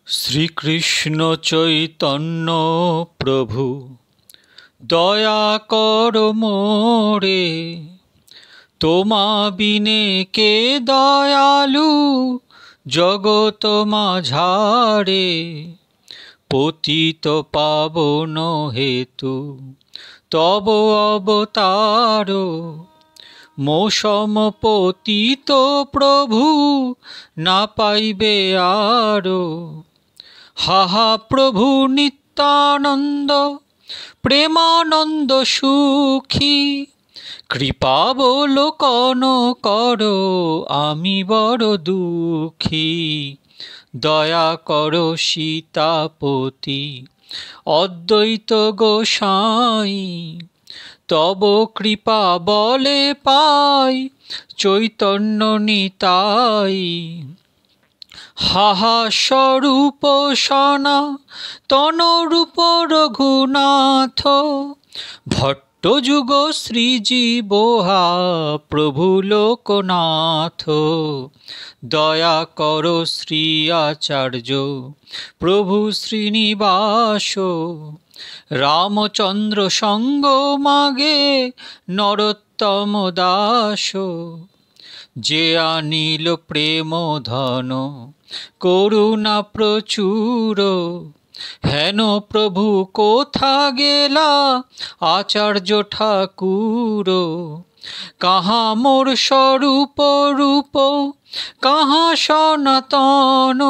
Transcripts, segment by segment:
শ্রীকৃষ্ণ চৈতন্য প্রভু দয়া কর মোরে, তোমা বিনে কে দয়ালু জগত মাঝারে। পতিত পাবন হেতু তব অবতার, মোসম পতিত প্রভু না পাইবে আরো। হাহা প্রভু নিত্যানন্দ প্রেমানন্দ সুখী, কৃপাবলোকন কর আমি বড় দুঃখী। দয়া কর সীতাপতি অদ্বৈত গোসাই, তব কৃপা বলে পাই চৈতন্য নিতাই। হাহা স্বরূপ সনাতনরূপ রঘুনাথ, ভট্টযুগ শ্রীজীবহা প্রভু লোকনাথ। দয়া কর শ্রী আচার্য প্রভু শ্রীনিবাস, রামচন্দ্র সঙ্গ মাগে নরোত্তম দাস। যে আনিল প্রেম ধন করুণা প্রচুর, হেন প্রভু কোথা গেলা আচার্য ঠাকুর। কাহা মোর স্বরূপ রূপ কাহা সনাতন,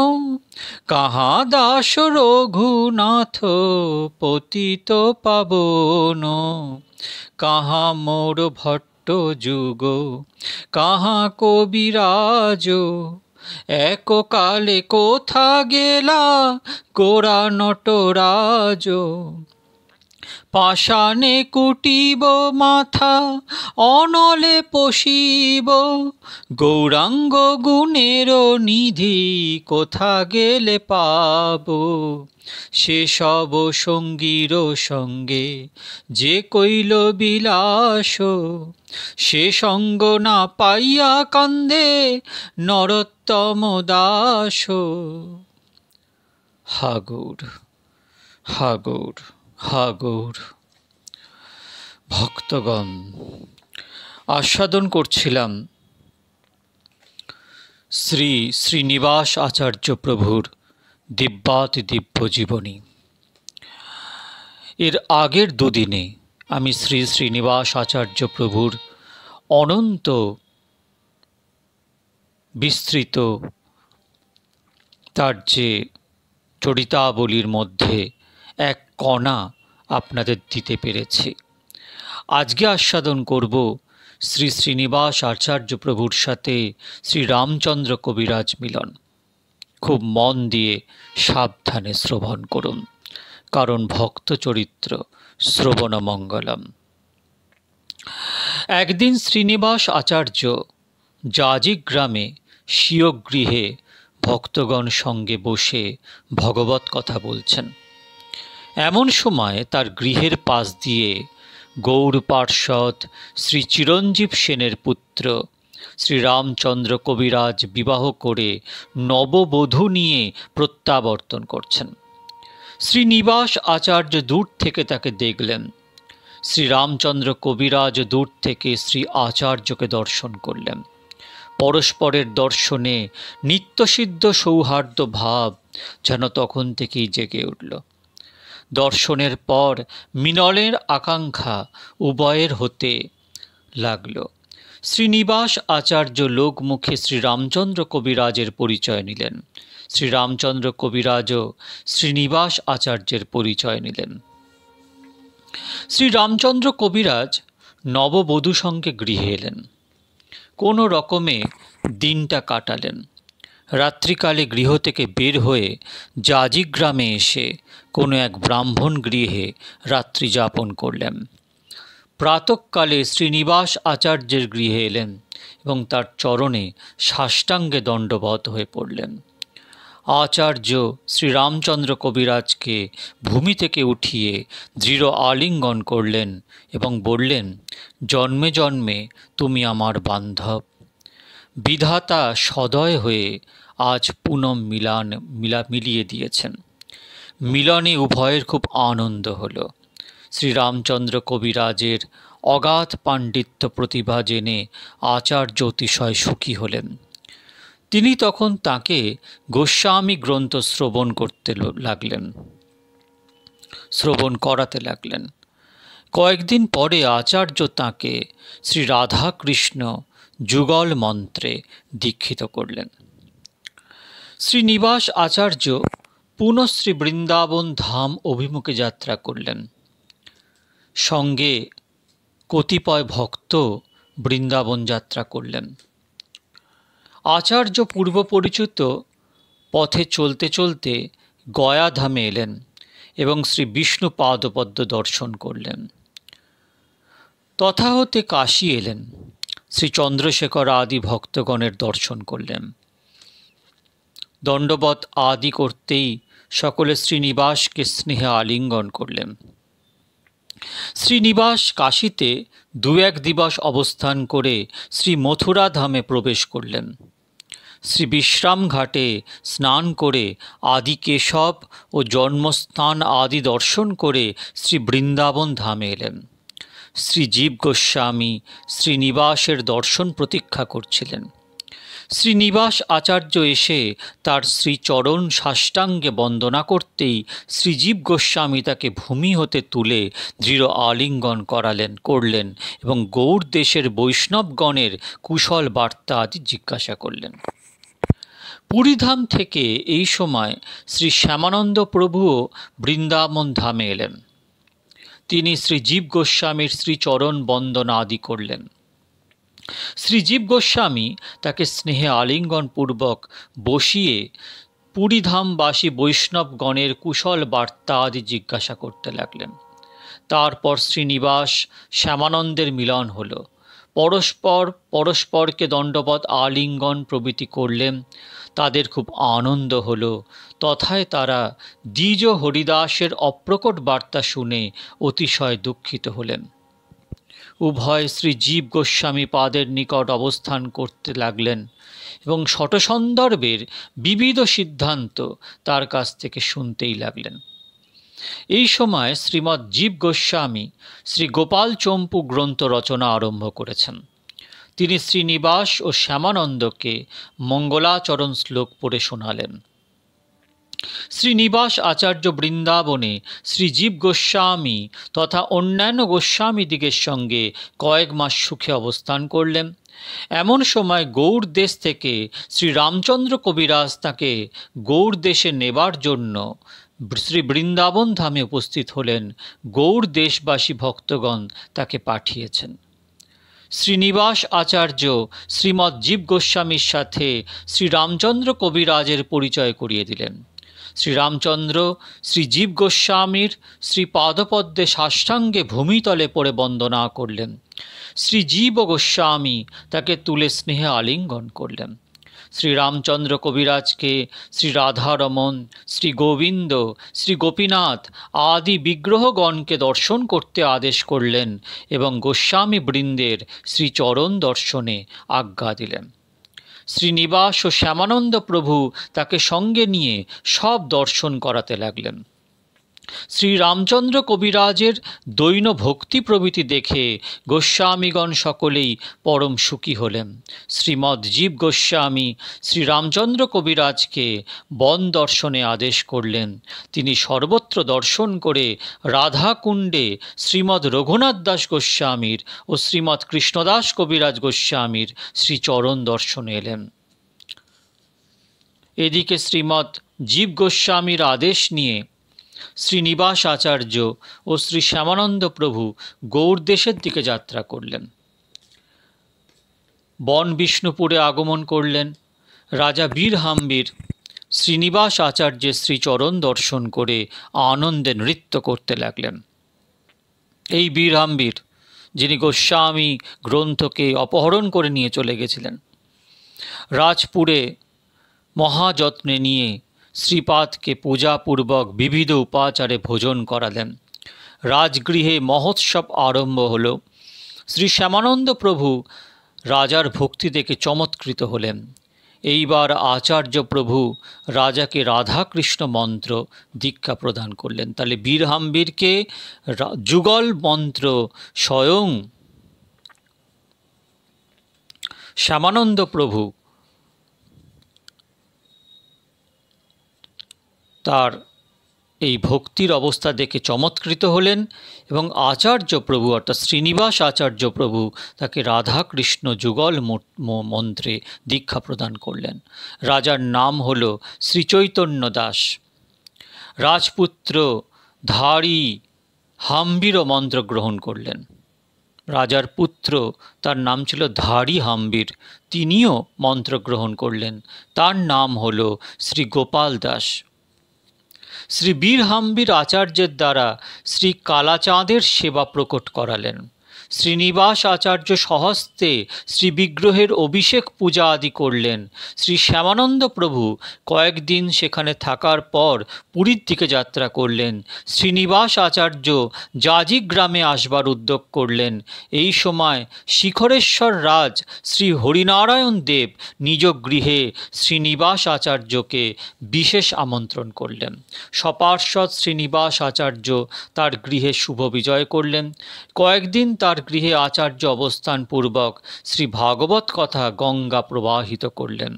কাহা দাস রঘুনাথ পতিত পাবন। কাহা মোর ভট্ট যুগ কাহা কবিরাজ, এককালে কোথা গেলা গোরা নটরাজ। পাষাণে কুটিব মাথা অনলে পশিব, গৌরাঙ্গ গুণের নিধি কোথা গেলে পাব। সেসব সঙ্গীর সঙ্গে যে কইল বিলাস, সে সঙ্গ না পাইয়া কান্দে নরোত্তম দাস। হাগৌর হাগৌর হাগৌর। ভক্তগণ, আস্বাদন করছিলাম শ্রী শ্রীনিবাস আচার্য প্রভুর দিব্যাতি দিব্য জীবনী। এর আগের দুদিনে আমি শ্রী শ্রীনিবাস আচার্য প্রভুর অনন্ত বিস্তৃত তার যে চরিতাবলীর মধ্যে এক কণা আপনাদের দিতে পেরেছি। আজকে আস্বাদন করব শ্রী শ্রীনিবাস আচার্য প্রভুর সাথে শ্রী রামচন্দ্র কবিরাজ মিলন। খুব মন দিয়ে সাবধানে শ্রবণ করুন, কারণ ভক্ত চরিত্র শ্রবণ মঙ্গলম। একদিন শ্রীনিবাস আচার্য জাজিক গ্রামে স্বীয় গৃহে ভক্তগণ সঙ্গে বসে ভগবত কথা বলছেন। এমন সময় তার গৃহের পাশ দিয়ে গৌর পার্ষদ শ্রী চিরঞ্জীব সেনের পুত্র শ্রী রামচন্দ্র কবিরাজ বিবাহ করে নববধূ নিয়ে প্রত্যাবর্তন করছেন। শ্রীনিবাস আচার্য দূর থেকে তাকে দেখলেন। শ্রী রামচন্দ্র কবিরাজ দূর থেকে শ্রী আচার্যকে দর্শন করলেন। পরস্পরের দর্শনে নিত্যসিদ্ধ সৌহার্দ্য ভাব যেন তখন থেকেই জেগে উঠল। দর্শনের পর মিলনের আকাঙ্ক্ষা উভয়ের হতে লাগল। শ্রীনিবাস আচার্য লোকমুখে শ্রী রামচন্দ্র কবিরাজের পরিচয় নিলেন। শ্রী রামচন্দ্র কবিরাজও শ্রীনিবাস আচার্যের পরিচয় নিলেন। শ্রী রামচন্দ্র কবিরাজ নববধূ সঙ্গে গৃহে এলেন। কোনো রকমে দিনটা কাটালেন। রাত্রিকালে গৃহ থেকে বের হয়ে জাজিক গ্রামে এসে কোনো এক ব্রাহ্মণ গৃহে রাত্রি যাপন করলেন। প্রাতঃকালে শ্রীনিবাস আচার্যের গৃহে এলেন এবং তার চরণে সাষ্টাঙ্গে দণ্ডবত হয়ে পড়লেন। আচার্য শ্রী রামচন্দ্র কবিরাজকে ভূমি থেকে উঠিয়ে দৃঢ় আলিঙ্গন করলেন এবং বললেন, জন্মে জন্মে তুমি আমার বান্ধব। বিধাতা সদয় হয়ে আজ পুনঃ মিলিয়ে দিয়েছেন। মিলনে উভয়ের খুব আনন্দ হল। শ্রীরামচন্দ্র কবিরাজের অগাধ পাণ্ডিত্য প্রতিভা জেনে আচার্য অতিশয় সুখী হলেন। তিনি তখন তাকে গোস্বামী গ্রন্থ শ্রবণ করাতে লাগলেন। কয়েকদিন পরে আচার্য তাকে শ্রী রাধাকৃষ্ণ যুগল মন্ত্রে দীক্ষিত করলেন। শ্রীনিবাস আচার্য পুনঃ শ্রী বৃন্দাবন ধাম অভিমুখে যাত্রা করলেন। সঙ্গে কতিপয় ভক্ত বৃন্দাবন যাত্রা করলেন। আচার্য পূর্ব পরিচিত পথে চলতে চলতে গয়া ধামে এলেন এবং শ্রী বিষ্ণু পাদপদ্ম দর্শন করলেন। তথা হতে কাশী এলেন, শ্রী চন্দ্রশেখর আদি ভক্তগণের দর্শন করলেন। দণ্ডবৎ আদি করতেই সকলে শ্রীনিবাসকে স্নেহে আলিঙ্গন করলেন। শ্রীনিবাস কাশীতে 2-1 দিবস অবস্থান করে শ্রী মথুরা ধামে প্রবেশ করলেন। শ্রী বিশ্রাম ঘাটে স্নান করে আদি কেশব ও জন্মস্থান আদি দর্শন করে শ্রী বৃন্দাবন ধামে এলেন। শ্রী জীব গোস্বামী শ্রীনিবাসের দর্শন প্রতীক্ষা করছিলেন। শ্রীনিবাস আচার্য এসে তার শ্রীচরণ সাষ্টাঙ্গে বন্দনা করতেই শ্রীজীব গোস্বামী তাকে ভূমি হতে তুলে দৃঢ় আলিঙ্গন করলেন এবং গৌড় দেশের বৈষ্ণবগণের কুশল বার্তা আদি জিজ্ঞাসা করলেন। পুরীধাম থেকে এই সময় শ্রী শ্যামানন্দ প্রভুও বৃন্দাবন ধামে এলেন। তিনি শ্রীজীব গোস্বামীর শ্রীচরণ বন্দনা আদি করলেন। শ্রীজীব গোস্বামী তাকে স্নেহে আলিঙ্গন পূর্বক বসিয়ে পুরীধামবাসী বৈষ্ণবগণের কুশল বার্তা আদি জিজ্ঞাসা করতে লাগলেন। তারপর শ্রীনিবাস শ্যামানন্দের মিলন হল। পরস্পরকে দণ্ডবৎ আলিঙ্গন প্রভৃতি করলেন। তাদের খুব আনন্দ হল। তথায় তারা দ্বিজ হরিদাসের অপ্রকট বার্তা শুনে অতিশয় দুঃখিত হলেন। উভয় শ্রী জীব গোস্বামী পাদের নিকট অবস্থান করতে লাগলেন এবং শতসন্দর্ভের বিবিধ সিদ্ধান্ত তার কাছ থেকে শুনতেই লাগলেন। এই সময় শ্রীমৎ জীব গোস্বামী শ্রী গোপাল চম্পু গ্রন্থ রচনা আরম্ভ করেছেন। তিনি শ্রীনিবাস ও শ্যামানন্দকে মঙ্গলাচরণ শ্লোক পড়ে শোনালেন। শ্রীনিবাস আচার্য বৃন্দাবনে শ্রীজীব গোস্বামী তথা অন্যান্য গোস্বামীদিগের সঙ্গে কয়েক মাস সুখে অবস্থান করলেন। এমন সময় গৌড় দেশ থেকে শ্রী রামচন্দ্র কবিরাজ তাকে গৌড় দেশে নেবার জন্য শ্রী বৃন্দাবন ধামে উপস্থিত হলেন। গৌড় দেশবাসী ভক্তগণ তাকে পাঠিয়েছেন। শ্রীনিবাস আচার্য শ্রীমৎ জীব গোস্বামীর সাথে শ্রী রামচন্দ্র কবিরাজের পরিচয় করিয়ে দিলেন। শ্রীরামচন্দ্র শ্রীজীব গোস্বামীর শ্রী পাদপদ্মে সাষ্টাঙ্গে ভূমিতলে পড়ে বন্দনা করলেন। শ্রীজীব গোস্বামী তাকে তুলে স্নেহে আলিঙ্গন করলেন। শ্রীরামচন্দ্র কবিরাজকে শ্রী রাধারমণ, শ্রী গোবিন্দ, শ্রী গোপীনাথ আদি বিগ্রহগণকে দর্শন করতে আদেশ করলেন এবং গোস্বামী বৃন্দের শ্রীচরণ দর্শনে আজ্ঞা দিলেন। শ্রীনিবাস ও শ্যামানন্দ প্রভু তাকে সঙ্গে নিয়ে সব দর্শন করাতে লাগলেন। শ্রীরামচন্দ্র কবিরাজের দৈন ভক্তি প্রভৃতি দেখে গোস্বামীগণ সকলেই পরম সুখী হলেন। শ্রীমৎ জীব গোস্বামী শ্রীরামচন্দ্র কবিরাজকে বন দর্শনে আদেশ করলেন। তিনি সর্বত্র দর্শন করে রাধাকুণ্ডে শ্রীমৎ রঘুনাথ দাস গোস্বামীর ও শ্রীমৎ কৃষ্ণদাস কবিরাজ গোস্বামীর শ্রীচরণ দর্শনে এলেন। এদিকে শ্রীমৎ জীব গোস্বামীর আদেশ নিয়ে শ্রীনিবাস আচার্য ও শ্রী শ্যামানন্দ প্রভু গৌড় দেশের দিকে যাত্রা করলেন। বন বিষ্ণুপুরে আগমন করলেন। রাজা বীরহাম্বীর শ্রীনিবাস আচার্যের শ্রীচরণ দর্শন করে আনন্দে নৃত্য করতে লাগলেন। এই বীরহাম্বীর, যিনি গোস্বামী গ্রন্থকে অপহরণ করে নিয়ে চলে গেছিলেন, রাজপুরে মহাযত্নে নিয়ে শ্রীপাদকে পূজাপূর্বক বিবিধ উপাচারে ভোজন করালেন। রাজগৃহে মহোৎসব আরম্ভ হল। শ্রী শ্যামানন্দ প্রভু রাজার ভক্তি দেখে চমৎকৃত হলেন এইবার আচার্য প্রভু রাজাকে রাধাকৃষ্ণ মন্ত্র দীক্ষা প্রদান করলেন। তাহলে বীরহাম্বীরকে যুগল মন্ত্র স্বয়ং শ্যামানন্দ প্রভু তার এই ভক্তির অবস্থা দেখে চমৎকৃত হলেন এবং আচার্য প্রভু অর্থাৎ শ্রীনিবাস আচার্য প্রভু তাকে রাধাকৃষ্ণ যুগল মন্ত্রে দীক্ষা প্রদান করলেন। রাজার নাম হল শ্রীচৈতন্য দাস। রাজপুত্র ধারী হাম্বীরও মন্ত্র গ্রহণ করলেন। রাজার পুত্র, তার নাম ছিল ধারী হাম্বীর, তিনিও মন্ত্র গ্রহণ করলেন। তার নাম হল শ্রী গোপাল দাস। শ্রী বীরহাম্বীর আচার্যের দ্বারা শ্রী কালাচাঁদের সেবা প্রকট করালেন। শ্রীনিবাস আচার্য স্বহস্তে শ্রী বিগ্রহের অভিষেক পূজা আদি করলেন। শ্রী শ্যামানন্দ প্রভু কয়েকদিন সেখানে থাকার পর পুরীর দিকে যাত্রা করলেন। শ্রীনিবাস আচার্য জাজি গ্রামে আসবার উদ্যোগ করলেন। এই সময় শিখরেশ্বর রাজ শ্রী হরিনারায়ণ দেব নিজ গৃহে শ্রীনিবাস আচার্যকে বিশেষ আমন্ত্রণ করলেন। সপার্ষদ শ্রীনিবাস আচার্য তার গৃহে শুভ বিজয় করলেন। কয়েকদিন তার গৃহে আচার্য অবস্থানপূর্বক শ্রী ভাগবত কথা গঙ্গা প্রবাহিত করলেন।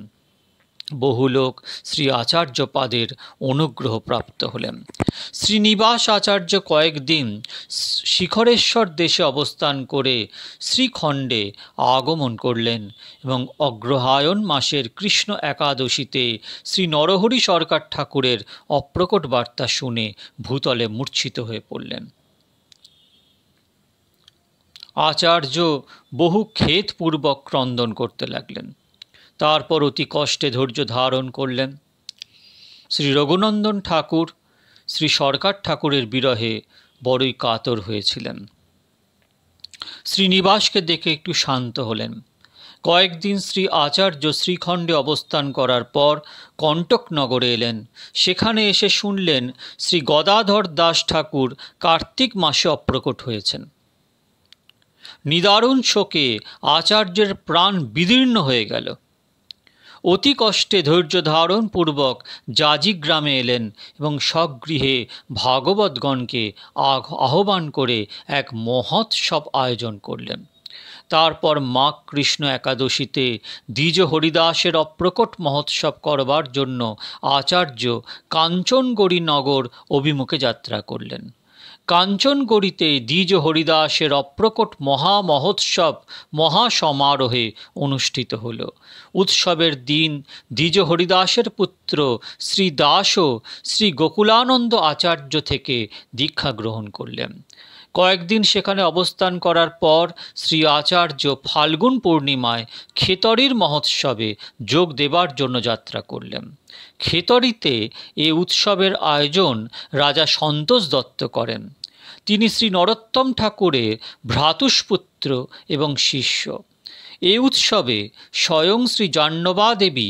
বহু লোক শ্রী আচার্য পাদের অনুগ্রহ প্রাপ্ত হলেন। শ্রীনিবাস আচার্য কয়েকদিন শিখরেশ্বর দেশে অবস্থান করে শ্রীখণ্ডে আগমন করলেন এবং অগ্রহায়ণ মাসের কৃষ্ণ একাদশীতে শ্রী নরহরি সরকার ঠাকুরের অপ্রকট বার্তা শুনে ভূতলে মূর্ছিত হয়ে পড়লেন। আচার্য বহু খেদপূর্বক ক্রন্দন করতে লাগলেন। তারপর অতি কষ্টে ধৈর্য ধারণ করলেন। শ্রী রঘুনন্দন ঠাকুর শ্রী সরকার ঠাকুরের বিরহে বড়ই কাতর হয়েছিলেন। শ্রীনিবাসকে দেখে একটু শান্ত হলেন। কয়েকদিন শ্রী আচার্য শ্রীখণ্ডে অবস্থান করার পর কণ্টকনগরে এলেন। সেখানে এসে শুনলেন শ্রী গদাধর দাস ঠাকুর কার্তিক মাসে অপ্রকট হয়েছেন। নিদারুণ শোকে আচার্যের প্রাণ বিদীর্ণ হয়ে গেল। অতি কষ্টে ধৈর্য ধারণ পূর্বক জাজি গ্রামে এলেন এবং স্বগৃহে ভাগবতগণকে আহ্বান করে এক মহোৎসব আয়োজন করলেন। তারপর মাঘ কৃষ্ণ একাদশীতে দ্বিজ হরিদাসের অপ্রকট মহোৎসব করবার জন্য আচার্য কাঞ্চনগড়ি নগর অভিমুখে যাত্রা করলেন। কাঞ্চনগড়িতে দ্বিজ হরিদাসের অপ্রকট মহামহোৎসব মহাসমারোহে অনুষ্ঠিত হল। উৎসবের দিন দ্বিজ হরিদাসের পুত্র শ্রী দাসও শ্রী গোকুলানন্দ আচার্য থেকে দীক্ষা গ্রহণ করলেন। কয়েকদিন সেখানে অবস্থান করার পর শ্রী আচার্য ফাল্গুন পূর্ণিমায় খেতড়ির মহোৎসবে যোগ দেবার জন্য যাত্রা করলেন। খেতড়িতে এ উৎসবের আয়োজন রাজা সন্তোষ দত্ত করেন। তিনি শ্রী নরোত্তম ঠাকুরের ভ্রাতুষ্পুত্র এবং শিষ্য। এই উৎসবে স্বয়ং শ্রী জাহ্নবা দেবী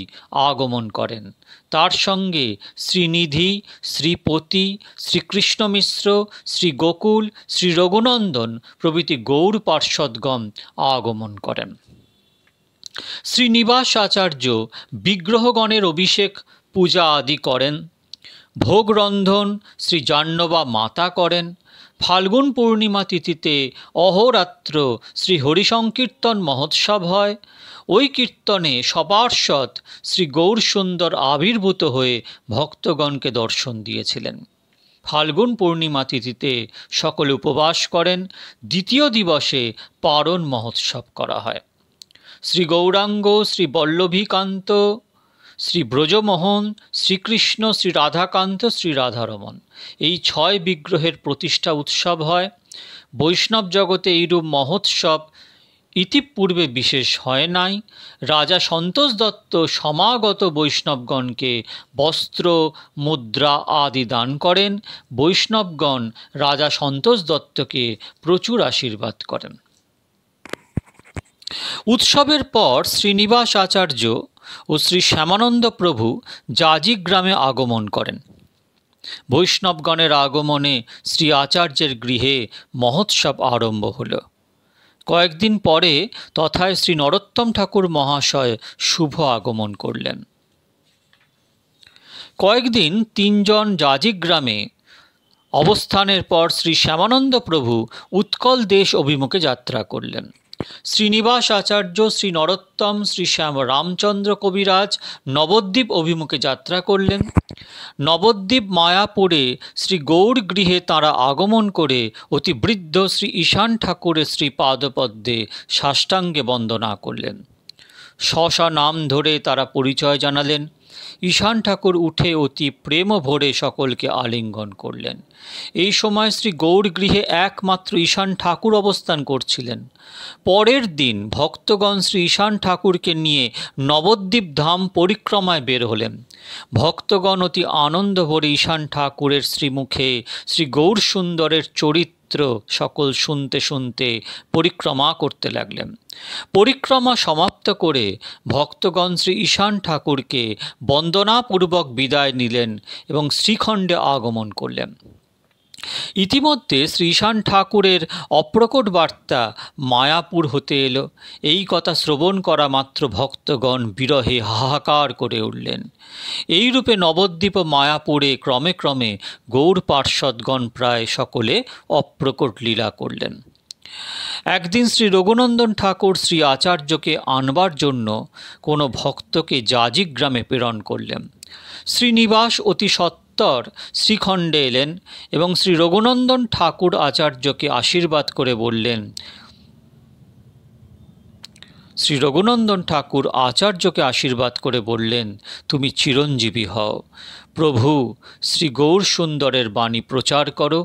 আগমন করেন। তার সঙ্গে শ্রীনিধি, শ্রীপতি, শ্রীকৃষ্ণ মিশ্র, শ্রী গোকুল, শ্রী রঘুনন্দন প্রভৃতি গৌর পার্ষদগণ আগমন করেন। শ্রীনিবাস আচার্য বিগ্রহগণের অভিষেক পূজা আদি করেন। ভোগ রন্ধন শ্রী জাহ্নবা মাতা করেন। ফাল্গুন পূর্ণিমা তিথিতে অহোরাত্র শ্রী হরিসংকীর্তন মহোৎসব হয়। ওই কীর্তনে সপার্ষদ শ্রী গৌরসুন্দর আবির্ভূত হয়ে ভক্তগণকে দর্শন দিয়েছিলেন। ফাল্গুন পূর্ণিমা তিথিতে সকলে উপবাস করেন। দ্বিতীয় দিবসে পারণ মহোৎসব করা হয়। শ্রী গৌরাঙ্গ, শ্রী বল্লভীকান্ত, শ্রী ব্রজমোহন, শ্রীকৃষ্ণ, শ্রী রাধাকান্ত, শ্রী রাধারমণ এই 6 বিগ্রহের প্রতিষ্ঠা উৎসব হয়। বৈষ্ণব জগতে এইরূপ মহোৎসব ইতিপূর্বে বিশেষ হয় নাই। রাজা সন্তোষ দত্ত সমাগত বৈষ্ণবগণকে বস্ত্র, মুদ্রা আদি দান করেন। বৈষ্ণবগণ রাজা সন্তোষ দত্তকে প্রচুর আশীর্বাদ করেন। উৎসবের পর শ্রীনিবাস আচার্য ও শ্রী শ্যামানন্দ প্রভু জাজি গ্রামে আগমন করেন। বৈষ্ণবগণের আগমনে শ্রী আচার্যের গৃহে মহোৎসব আরম্ভ হল। কয়েকদিন পরে তথায় শ্রী নরোত্তম ঠাকুর মহাশয় শুভ আগমন করলেন। কয়েকদিন তিনজন জাজিগ্রামে অবস্থানের পর শ্রী শ্যামানন্দ প্রভু উৎকল দেশ অভিমুখে যাত্রা করলেন। শ্রীনিবাস আচার্য, শ্রী নরোত্তম, শ্রী শ্যাম রামচন্দ্র কবিরাজ নবদ্বীপ অভিমুখে যাত্রা করলেন। নবদ্বীপ মায়াপুরে শ্রী গৌর গৃহে তাঁরা আগমন করে অতি বৃদ্ধ শ্রী ঈশান ঠাকুরের শ্রী পাদপদ্মে সাষ্টাঙ্গে বন্দনা করলেন। শশা নাম ধরে তারা পরিচয় জানালেন। ঈশান ঠাকুর উঠে অতি প্রেম ভরে সকলকে আলিঙ্গন করলেন। এই সময় শ্রী গৌর গৃহে একমাত্র ঈশান ঠাকুর অবস্থান করছিলেন। পরের দিন ভক্তগণ শ্রী ঈশান ঠাকুরকে নিয়ে নবদ্বীপ ধাম পরিক্রমায় বের হলেন। ভক্তগণ অতি আনন্দ ভরে ঈশান ঠাকুরের শ্রীমুখে শ্রী গৌর সুন্দরের চরিত্র সকল শুনতে শুনতে পরিক্রমা করতে লাগলেন। পরিক্রমা সমাপ্ত করে ভক্তগণ শ্রী ঈশান ঠাকুরকে বন্দনাপূর্বক বিদায় নিলেন এবং শ্রীখণ্ডে আগমন করলেন। ইতিমধ্যে শ্রী ঈশান ঠাকুরের অপ্রকট বার্তা মায়াপুর হতে এলো। এই কথা শ্রবণ করা মাত্র ভক্তগণ বিরহে হাহাকার করে উঠলেন। এইরূপে নবদ্বীপ ও মায়াপুরে ক্রমে ক্রমে গৌর পার্ষদগণ প্রায় সকলে অপ্রকট লীলা করলেন। একদিন শ্রী রঘুনন্দন ঠাকুর শ্রী আচার্যকে আনবার জন্য কোনো ভক্তকে জাজিগ্রামে প্রেরণ করলেন। শ্রীনিবাস অতি সত্বর শ্রীখণ্ডে এলেন এবং শ্রী রঘুনন্দন ঠাকুর আচার্যকে আশীর্বাদ করে বললেন, শ্রী রঘুনন্দন ঠাকুর আচার্যকে আশীর্বাদ করে বললেন, তুমি চিরঞ্জীবী হও, প্রভু শ্রী গৌর সুন্দরের বাণী প্রচার করো।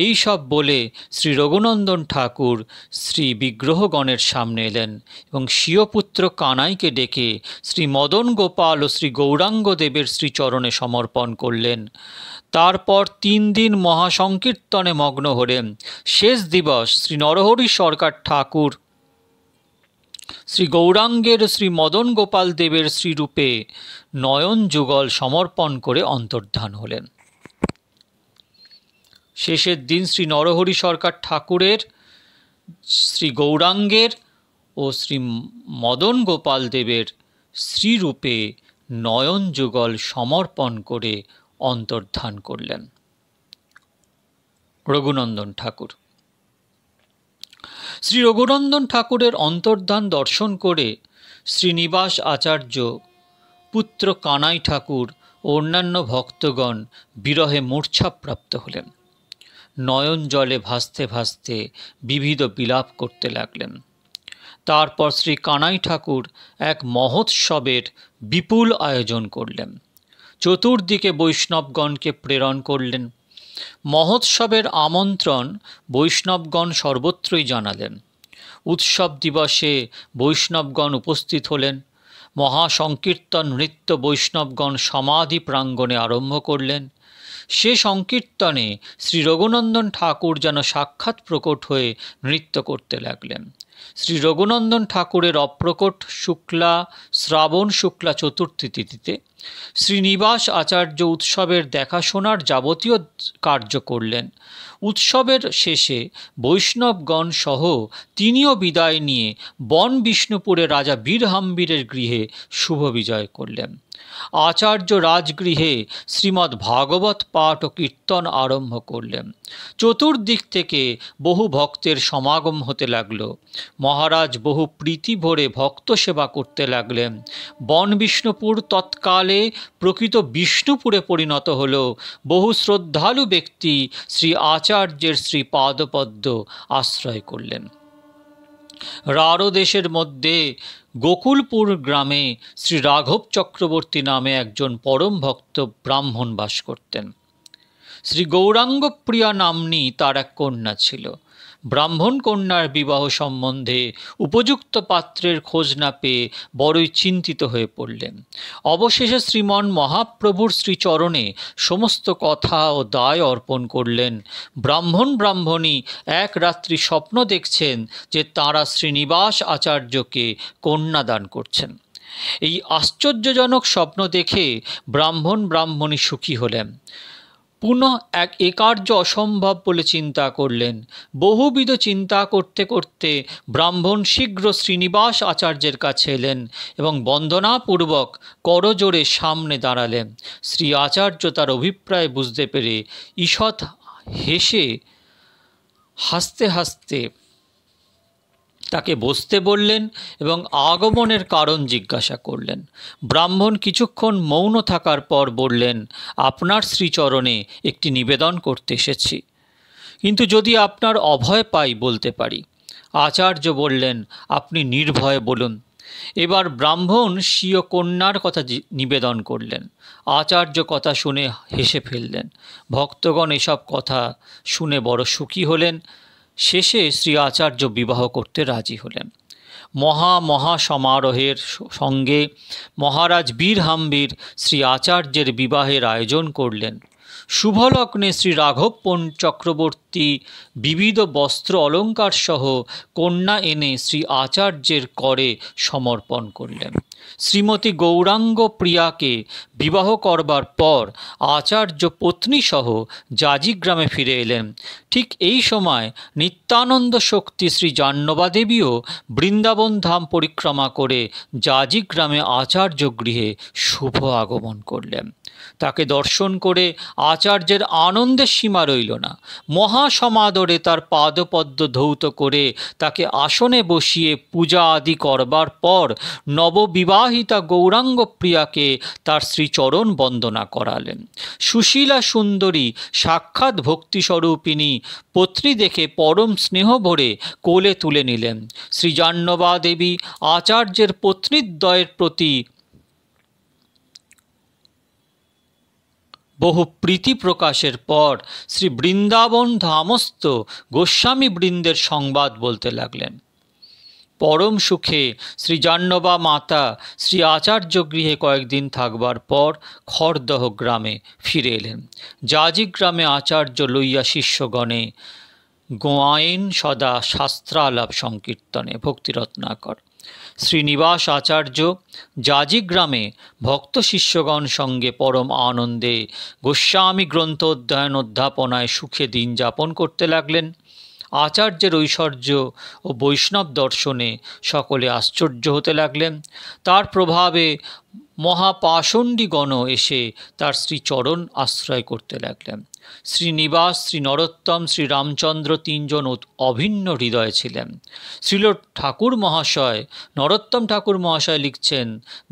এই সব বলে শ্রী রঘুনন্দন ঠাকুর শ্রী বিগ্রহগণের সামনে এলেন এবং স্বীয়পুত্র কানাইকে ডেকে শ্রী মদন গোপাল ও শ্রী গৌরাঙ্গদেবের শ্রীচরণে সমর্পণ করলেন। তারপর 3 দিন মহাসংকীর্তনে মগ্ন হলেন। শেষ দিবস শ্রী নরহরি সরকার ঠাকুর শ্রী গৌরাঙ্গের শ্রী মদন গোপাল দেবের শ্রীরূপে নয়ন যুগল সমর্পণ করে অন্তর্ধান হলেন। শেষের দিন শ্রী নরহরি সরকার ঠাকুরের শ্রী গৌরাঙ্গের ও শ্রী মদন গোপাল দেবের শ্রীরূপে নয়ন যুগল সমর্পণ করে অন্তর্ধান করলেন রঘুনন্দন ঠাকুর। শ্রী রঘুনন্দন ঠাকুরের অন্তর্ধান দর্শন করে শ্রীনিবাস আচার্য, পুত্র কানাই ঠাকুর ও অন্যান্য ভক্তগণ বিরহে মূর্ছাপ্রাপ্ত হলেন। নয়ন জলে ভাসতে ভাসতে বিবিধ বিলাপ করতে লাগলেন। তারপর শ্রী কানাই ঠাকুর এক মহোৎসবের বিপুল আয়োজন করলেন। চতুর্দিকে বৈষ্ণবগণকে প্রেরণ করলেন। মহোৎসবের আমন্ত্রণ বৈষ্ণবগণ সর্বত্রই জানালেন। উৎসব দিবসে বৈষ্ণবগণ উপস্থিত হলেন। মহাসংকীর্তন নৃত্য বৈষ্ণবগণ সমাধি প্রাঙ্গণে আরম্ভ করলেন। সে সংকীর্তনে শ্রী রঘুনন্দন ঠাকুর যেন সাক্ষাৎ প্রকট হয়ে নৃত্য করতে লাগলেন। শ্রী রঘুনন্দন ঠাকুরের অপ্রকট শুক্লা শ্রাবণ শুক্লা চতুর্থী তিথিতে শ্রীনিবাস আচার্য উৎসবের দেখাশোনার যাবতীয় কার্য করলেন। উৎসবের শেষে বৈষ্ণবগণ সহ তিনিও বিদায় নিয়ে বন বিষ্ণুপুরে রাজা বীরহাম্বীরের গৃহে শুভ বিজয় করলেন। আচার্য রাজগৃহে শ্রীমদ্ ভাগবত পাঠ ও কীর্তন আরম্ভ করলেন। চতুর্দিক থেকে বহু ভক্তের সমাগম হতে লাগল। মহারাজ বহু প্রীতি ভরে ভক্ত সেবা করতে লাগলেন। বন বিষ্ণুপুর তৎকালে প্রকৃত বিষ্ণুপুরে পরিণত হল। বহু শ্রদ্ধালু ব্যক্তি শ্রী আচার্যের শ্রী পাদপদ্ম আশ্রয় করলেন। রাঢ় দেশের মধ্যে গোকুলপুর গ্রামে শ্রী রাঘব চক্রবর্তী নামে একজন পরম ভক্ত ব্রাহ্মণ বাস করতেন। শ্রী গৌরাঙ্গপ্রিয়া নাম্নী তার এক কন্যা ছিল। ব্রাহ্মণ কন্যার বিবাহ সম্বন্ধে উপযুক্ত পাত্রের খোঁজ না পেয়ে বড়ই চিন্তিত হয়ে পড়লেন। অবশেষে শ্রীমন মহাপ্রভুর শ্রীচরণে সমস্ত কথা ও দায় অর্পণ করলেন। ব্রাহ্মণী এক রাত্রি স্বপ্ন দেখছেন যে তাঁরা শ্রীনিবাস আচার্যকে কন্যাদান করছেন। এই আশ্চর্যজনক স্বপ্ন দেখে ব্রাহ্মণী সুখী হলেন। পুনঃ এ কার্য অসম্ভব বলে চিন্তা করলেন। বহুবিধ চিন্তা করতে করতে ব্রাহ্মণ শীঘ্র শ্রীনিবাস আচার্যের কাছে এলেন এবং বন্দনাপূর্বক করজোড়ে সামনে দাঁড়ালেন। শ্রী আচার্য তার অভিপ্রায় বুঝতে পেরে ঈষৎ হাসতে হাসতে তাকে বসতে বললেন এবং আগমনের কারণ জিজ্ঞাসা করলেন। ব্রাহ্মণ কিছুক্ষণ মৌন থাকার পর বললেন, আপনার শ্রীচরণে একটি নিবেদন করতে এসেছি, কিন্তু যদি আপনার অভয় পাই বলতে পারি। আচার্য বললেন, আপনি নির্ভয়ে বলুন। এবার ব্রাহ্মণ স্বীয় কন্যার কথা নিবেদন করলেন। আচার্য কথা শুনে হেসে ফেললেন। ভক্তগণ এসব কথা শুনে বড় সুখী হলেন। শেষে শ্রী আচার্য বিবাহ করতে রাজি হলেন। মহা সমারোহের সঙ্গে মহারাজ বীরহাম্বীর শ্রী আচার্যের বিবাহের আয়োজন করলেন। শুভলগ্নে শ্রী রাঘব চক্রবর্তী বিবিধ বস্ত্র অলঙ্কার সহ কন্যা এনে শ্রী আচার্যের করে সমর্পণ করলেন। শ্রীমতী গৌরাঙ্গ প্রিয়াকে বিবাহ করবার পর আচার্য পত্নী সহ জাজিগ্রামে ফিরে এলেন। ঠিক এই সময় নিত্যানন্দ শক্তি শ্রী জাহ্নবা দেবীও বৃন্দাবন ধাম পরিক্রমা করে জাজিগ্রামে আচার্য গৃহে শুভ আগমন করলেন। তাকে দর্শন করে আচার্যের আনন্দের সীমা রইল না। মহাসমাদরে তার পাদপদ্ম ধৌত করে তাকে আসনে বসিয়ে পূজা আদি করবার পর নববিবাহিতা গৌরাঙ্গ প্রিয়াকে তার শ্রীচরণ বন্দনা করালেন। সুশীলা সুন্দরী সাক্ষাৎ ভক্তিস্বরূপিণী পত্নী দেখে পরম স্নেহ ভরে কোলে তুলে নিলেন। শ্রী জাহ্নবা দেবী আচার্যের পত্নীদ্বয়ের প্রতি বহু প্রীতি প্রকাশের পর শ্রী বৃন্দাবন ধামস্থ গোস্বামী বৃন্দের সংবাদ বলতে লাগলেন। পরম সুখে শ্রী জাহ্নবা মাতা শ্রী আচার্য গৃহে কয়েকদিন থাকবার পর খড়দহ গ্রামে ফিরে এলেন। জাজিগ্রামে আচার্য লইয়া শিষ্যগণে গোয়াইন সদা শাস্ত্রালাপ সংকীর্তনে ভক্তিরত্নাকর। শ্রীনিবাস আচার্য জাজিগ্রামে ভক্ত শিষ্যগণ সঙ্গে পরম আনন্দে গোস্বামী গ্রন্থ অধ্যয়ন অধ্যাপনায় সুখে দিন যাপন করতে লাগলেন। আচার্যের ঐশ্বর্য ও বৈষ্ণব দর্শনে সকলে আশ্চর্য হতে লাগলেন। তার প্রভাবে মহাপাষণ্ডীগণ এসে তার শ্রীচরণ আশ্রয় করতে লাগলেন। শ্রীনিবাস, শ্রী নরোত্তম, শ্রী রামচন্দ্র তিনজন অভিন্ন হৃদয় ছিলেন। শ্রীল ঠাকুর মহাশয়, নরোত্তম ঠাকুর মহাশয় লিখছেন,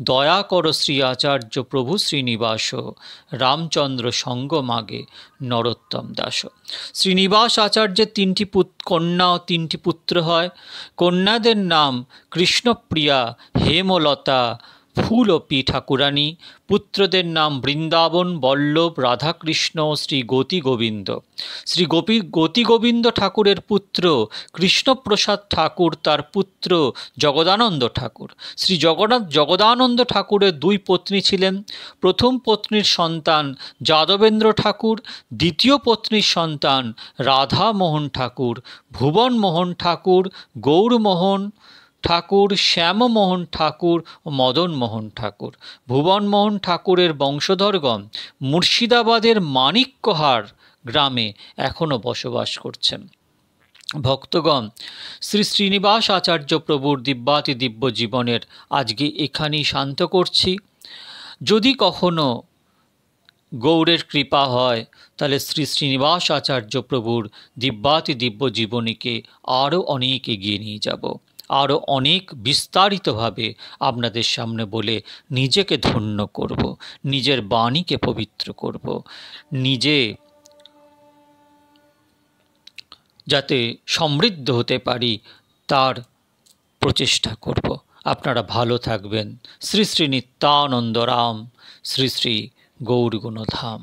দয়া কর শ্রী আচার্য প্রভু শ্রীনিবাস, রামচন্দ্র সঙ্গ মাগে নরোত্তম দাস। শ্রীনিবাস আচার্যের তিনটি কন্যা ও তিনটি পুত্র হয়। কন্যাদের নাম কৃষ্ণপ্রিয়া, হেমলতা, ফুলপি ঠাকুরানী। পুত্রদের নাম বৃন্দাবন, বল্লভ, রাধাকৃষ্ণ, শ্রী গতি গোবিন্দ। শ্রী গতি গোবিন্দ ঠাকুরের পুত্র কৃষ্ণপ্রসাদ ঠাকুর, তার পুত্র জগদানন্দ ঠাকুর। শ্রী জগদানন্দ ঠাকুরের দুই পত্নী ছিলেন। প্রথম পত্নীর সন্তান যাদবেন্দ্র ঠাকুর, দ্বিতীয় পত্নীর সন্তান রাধামোহন ঠাকুর, ভুবনমোহন ঠাকুর, গৌরমোহন ঠাকুর, শ্যামমোহন ঠাকুর ও মদনমোহন ঠাকুর। ভুবনমোহন ঠাকুরের বংশধরগণ মুর্শিদাবাদের মানিক্যহার গ্রামে এখনও বসবাস করছেন। ভক্তগণ, শ্রী শ্রীনিবাস আচার্য প্রভুর দিব্যাতি দিব্য জীবনের আজকে এখানেই শান্ত করছি। যদি কখনো গৌরের কৃপা হয় তাহলে শ্রী শ্রীনিবাস আচার্য প্রভুর দিব্যাতি দিব্য জীবনীকে আরও অনেক এগিয়ে নিয়ে যাব, আরও অনেক বিস্তারিতভাবে আপনাদের সামনে বলে নিজেকে ধন্য করব, নিজের বাণীকে পবিত্র করব, নিজে যাতে সমৃদ্ধ হতে পারি তার প্রচেষ্টা করব। আপনারা ভালো থাকবেন। শ্রী শ্রী নিত্যানন্দ রাম, শ্রী শ্রী গৌরগুণধাম।